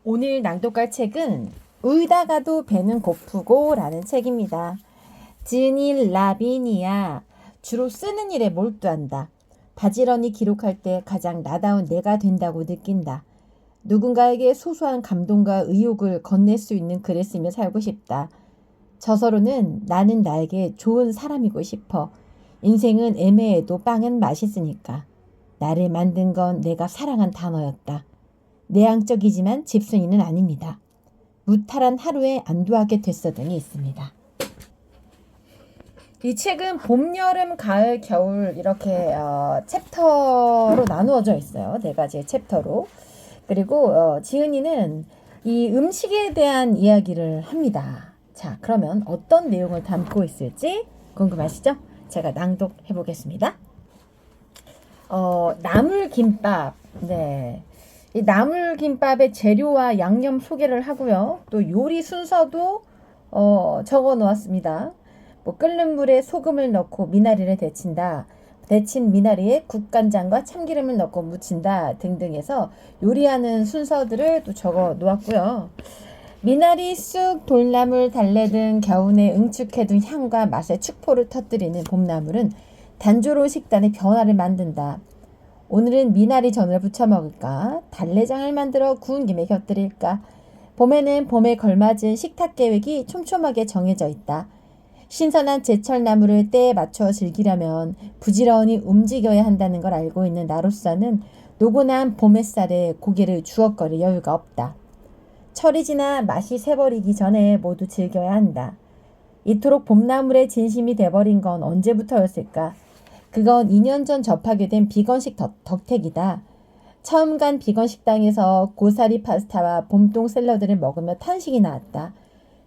오늘 낭독할 책은 울다가도 배는 고프고 라는 책입니다. 지은이 라비니아. 주로 쓰는 일에 몰두한다. 바지런히 기록할 때 가장 나다운 내가 된다고 느낀다. 누군가에게 소소한 감동과 의욕을 건넬 수 있는 글을 쓰며 살고 싶다. 저서로는 나는 나에게 좋은 사람이고 싶어. 인생은 애매해도 빵은 맛있으니까. 나를 만든 건 내가 사랑한 단어였다. 내향적이지만 집순이는 아닙니다. 무탈한 하루에 안도하게 됐어 등이 있습니다. 이 책은 봄, 여름, 가을, 겨울 이렇게 챕터로 나누어져 있어요. 네 가지의 챕터로. 그리고 지은이는 이 음식에 대한 이야기를 합니다. 자, 그러면 어떤 내용을 담고 있을지 궁금하시죠? 제가 낭독해 보겠습니다. 나물김밥. 네. 이 나물김밥의 재료와 양념 소개를 하고요. 또 요리 순서도 적어 놓았습니다. 뭐 끓는 물에 소금을 넣고 미나리를 데친다. 데친 미나리에 국간장과 참기름을 넣고 무친다 등등 해서 요리하는 순서들을 또 적어 놓았고요. 미나리, 쑥, 돌나물, 달래 등 겨우내 응축해둔 향과 맛의 축포를 터뜨리는 봄나물은 단조로운 식단의 변화를 만든다. 오늘은 미나리 전을 부쳐 먹을까? 달래장을 만들어 구운 김에 곁들일까? 봄에는 봄에 걸맞은 식탁 계획이 촘촘하게 정해져 있다. 신선한 제철 나물을 때에 맞춰 즐기려면 부지런히 움직여야 한다는 걸 알고 있는 나로서는 노곤한 봄 햇살에 고개를 주걱거릴 여유가 없다. 철이 지나 맛이 새버리기 전에 모두 즐겨야 한다. 이토록 봄나물에 진심이 돼버린 건 언제부터였을까? 그건 2년 전 접하게 된 비건식 덕택이다. 처음 간 비건 식당에서 고사리 파스타와 봄동 샐러드를 먹으며 탄식이 나왔다.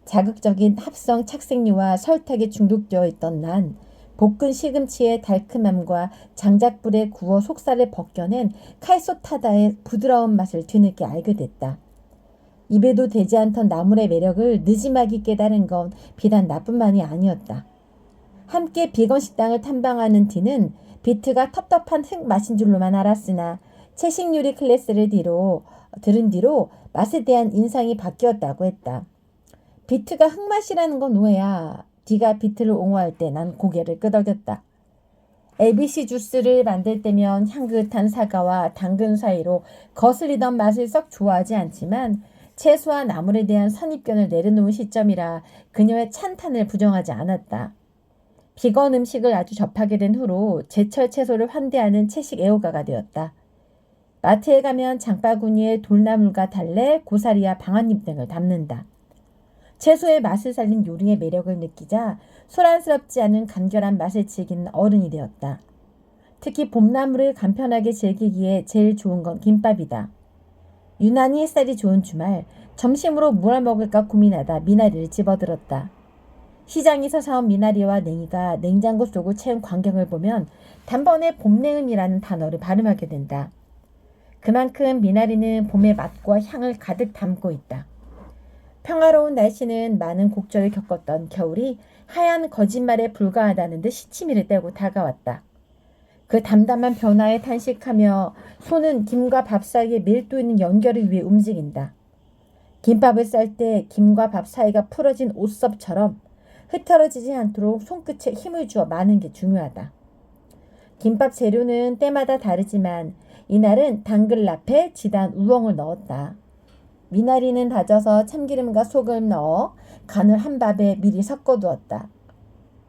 자극적인 합성 착색류와 설탕에 중독되어 있던 난 볶은 시금치의 달큼함과 장작불에 구워 속살을 벗겨낸 칼소타다의 부드러운 맛을 뒤늦게 알게 됐다. 입에도 되지 않던 나물의 매력을 느지막이 깨달은 건 비단 나뿐만이 아니었다. 함께 비건 식당을 탐방하는 티는 비트가 텁텁한 흙 맛인 줄로만 알았으나 채식 요리 클래스를 들은 뒤로 맛에 대한 인상이 바뀌었다고 했다. 비트가 흙맛이라는 건 오해야. 네가 비트를 옹호할 때 난 고개를 끄덕였다. ABC 주스를 만들 때면 향긋한 사과와 당근 사이로 거슬리던 맛을 썩 좋아하지 않지만 채소와 나물에 대한 선입견을 내려놓은 시점이라 그녀의 찬탄을 부정하지 않았다. 비건 음식을 아주 접하게 된 후로 제철 채소를 환대하는 채식 애호가가 되었다. 마트에 가면 장바구니에 돌나물과 달래, 고사리와 방아잎 등을 담는다. 채소의 맛을 살린 요리의 매력을 느끼자 소란스럽지 않은 간결한 맛을 즐기는 어른이 되었다. 특히 봄나물을 간편하게 즐기기에 제일 좋은 건 김밥이다. 유난히 햇살이 좋은 주말, 점심으로 뭘 먹을까 고민하다 미나리를 집어들었다. 시장에서 사온 미나리와 냉이가 냉장고 속을 채운 광경을 보면 단번에 봄내음이라는 단어를 발음하게 된다. 그만큼 미나리는 봄의 맛과 향을 가득 담고 있다. 평화로운 날씨는 많은 곡절을 겪었던 겨울이 하얀 거짓말에 불과하다는 듯 시치미를 떼고 다가왔다. 그 담담한 변화에 탄식하며 손은 김과 밥 사이에 밀도 있는 연결을 위해 움직인다. 김밥을 쌀 때 김과 밥 사이가 풀어진 옷섭처럼 흐트러지지 않도록 손끝에 힘을 주어 마는 게 중요하다. 김밥 재료는 때마다 다르지만 이날은 당근라페, 지단, 우엉을 넣었다. 미나리는 다져서 참기름과 소금 넣어 간을 한 밥에 미리 섞어두었다.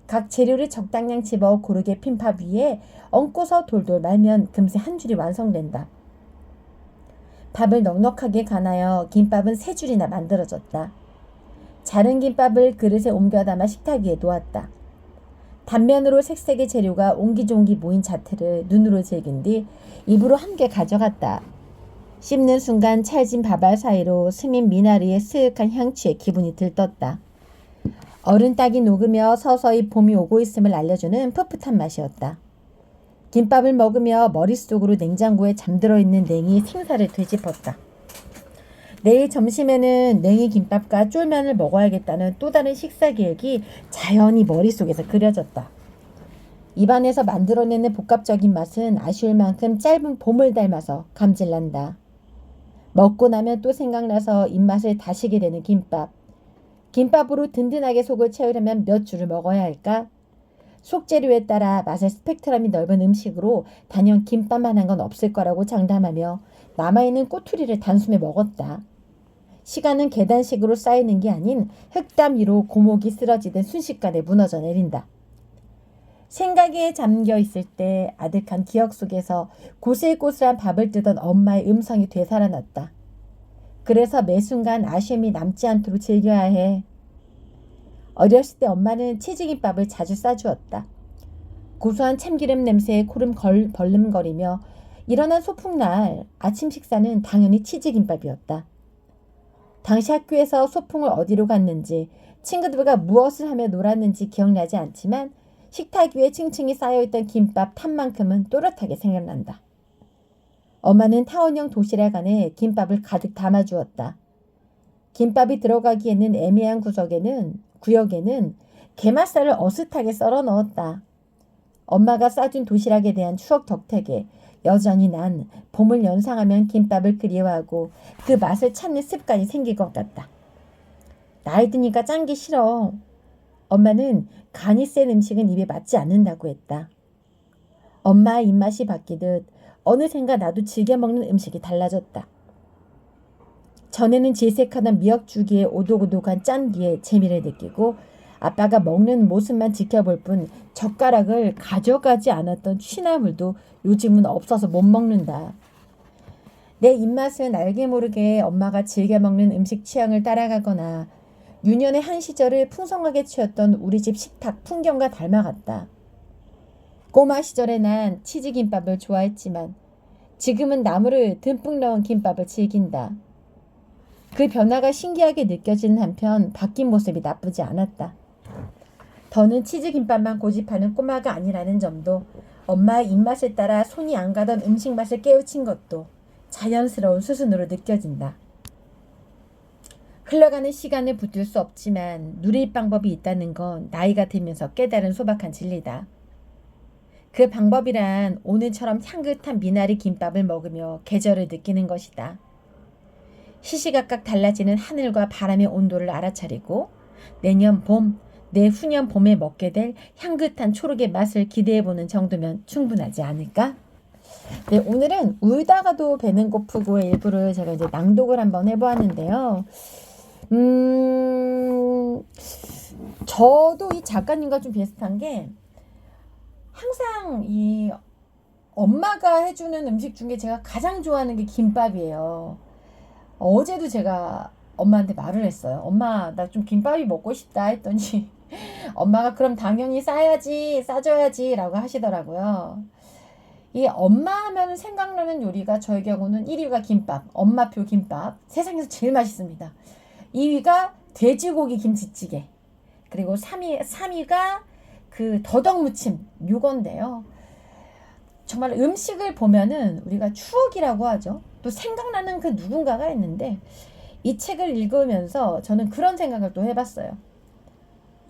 각 재료를 적당량 집어 고르게 핀 밥 위에 얹고서 돌돌 말면 금세 한 줄이 완성된다. 밥을 넉넉하게 간하여 김밥은 3줄이나 만들어졌다. 자른 김밥을 그릇에 옮겨 담아 식탁 위에 놓았다. 단면으로 색색의 재료가 옹기종기 모인 자태를 눈으로 즐긴 뒤 입으로 함께 가져갔다. 씹는 순간 찰진 밥알 사이로 스민 미나리의 스윽한 향취에 기분이 들떴다. 어른 딱이 녹으며 서서히 봄이 오고 있음을 알려주는 풋풋한 맛이었다. 김밥을 먹으며 머릿속으로 냉장고에 잠들어 있는 냉이의 생사를 되짚었다. 내일 점심에는 냉이 김밥과 쫄면을 먹어야겠다는 또 다른 식사 계획이 자연히 머릿속에서 그려졌다. 입안에서 만들어내는 복합적인 맛은 아쉬울 만큼 짧은 봄을 닮아서 감질난다. 먹고 나면 또 생각나서 입맛을 다시게 되는 김밥. 김밥으로 든든하게 속을 채우려면 몇 줄을 먹어야 할까? 속재료에 따라 맛의 스펙트럼이 넓은 음식으로 단연 김밥만 한 건 없을 거라고 장담하며 남아있는 꼬투리를 단숨에 먹었다. 시간은 계단식으로 쌓이는 게 아닌 흙담 위로 고목이 쓰러지듯 순식간에 무너져 내린다. 생각에 잠겨 있을 때 아득한 기억 속에서 고슬고슬한 밥을 뜨던 엄마의 음성이 되살아났다. 그래서 매 순간 아쉬움이 남지 않도록 즐겨야 해. 어렸을 때 엄마는 치즈김밥을 자주 싸주었다. 고소한 참기름 냄새에 코를 벌름거리며 일어난 소풍날 아침 식사는 당연히 치즈김밥이었다. 당시 학교에서 소풍을 어디로 갔는지 친구들과 무엇을 하며 놀았는지 기억나지 않지만 식탁 위에 층층이 쌓여있던 김밥 탑만큼은 또렷하게 생각난다. 엄마는 타원형 도시락 안에 김밥을 가득 담아주었다. 김밥이 들어가기에는 애매한 구역에는 게맛살을 어슷하게 썰어 넣었다. 엄마가 싸준 도시락에 대한 추억 덕택에 여전히 난 봄을 연상하면 김밥을 그리워하고 그 맛을 찾는 습관이 생길 것 같다. 나이 드니까 짠 게 싫어. 엄마는 간이 센 음식은 입에 맞지 않는다고 했다. 엄마의 입맛이 바뀌듯 어느샌가 나도 즐겨 먹는 음식이 달라졌다. 전에는 질색하던 미역주기의 오독오독한 짠기에 재미를 느끼고 아빠가 먹는 모습만 지켜볼 뿐 젓가락을 가져가지 않았던 취나물도 요즘은 없어서 못 먹는다. 내 입맛은 알게 모르게 엄마가 즐겨 먹는 음식 취향을 따라가거나 유년의 한 시절을 풍성하게 채웠던 우리 집 식탁 풍경과 닮아갔다. 꼬마 시절에 난 치즈김밥을 좋아했지만 지금은 나물을 듬뿍 넣은 김밥을 즐긴다. 그 변화가 신기하게 느껴지는 한편 바뀐 모습이 나쁘지 않았다. 더는 치즈김밥만 고집하는 꼬마가 아니라는 점도 엄마의 입맛에 따라 손이 안 가던 음식 맛을 깨우친 것도 자연스러운 수순으로 느껴진다. 흘러가는 시간을 붙들 수 없지만 누릴 방법이 있다는 건 나이가 들면서 깨달은 소박한 진리다. 그 방법이란 오늘처럼 향긋한 미나리 김밥을 먹으며 계절을 느끼는 것이다. 시시각각 달라지는 하늘과 바람의 온도를 알아차리고 내년 봄, 내후년 봄에 먹게 될 향긋한 초록의 맛을 기대해보는 정도면 충분하지 않을까? 네, 오늘은 울다가도 배는 고프고의 일부를 제가 이제 낭독을 한번 해보았는데요. 저도 이 작가님과 좀 비슷한 게 항상 이 엄마가 해주는 음식 중에 제가 가장 좋아하는 게 김밥이에요. 어제도 제가 엄마한테 말을 했어요. 엄마, 나 좀 김밥이 먹고 싶다 했더니 엄마가 그럼 당연히 싸줘야지 라고 하시더라고요. 이 엄마 하면 생각나는 요리가 저의 경우는 1위가 김밥, 엄마표 김밥. 세상에서 제일 맛있습니다. 2위가 돼지고기 김치찌개. 그리고 3위가 그 더덕무침, 요건데요. 정말 음식을 보면은 우리가 추억이라고 하죠. 또 생각나는 그 누군가가 있는데 이 책을 읽으면서 저는 그런 생각을 또 해봤어요.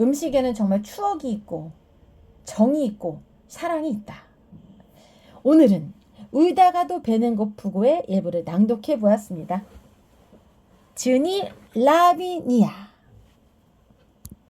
음식에는 정말 추억이 있고 정이 있고 사랑이 있다. 오늘은 울다가도 배는 고프고의 일부를 낭독해 보았습니다. 주니 라비니아.